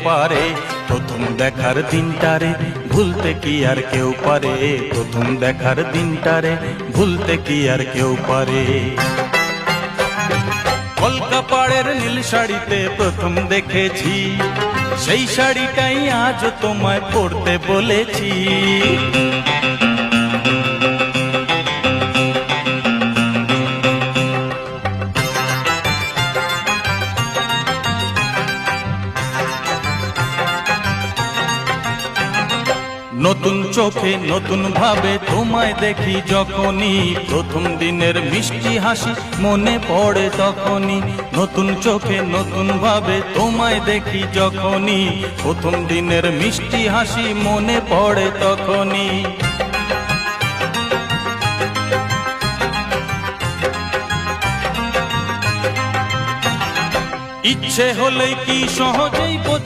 পারে। প্রথম দেখার দিনটারে ভুলতে কি আর কেউ পারে, প্রথম দেখার দিনটারে ভুলতে কি আর কেউ পারে। কলকাপাড়ের নীল শাড়িতে প্রথম দেখেছি, সেই শাড়িটাই আজ তোমায় পরতে বলেছি। নতুন চোখে নতুন ভাবে তোমায় দেখি যখনই, প্রথম দিনের মিষ্টি হাসি মনে পড়ে তখনই। নতুন চোখে নতুন ভাবে তোমায় দেখি যখনই, প্রথম দিনের মিষ্টি হাসি মনে পড়ে তখনই। ইচ্ছে হলেই কি সহজেই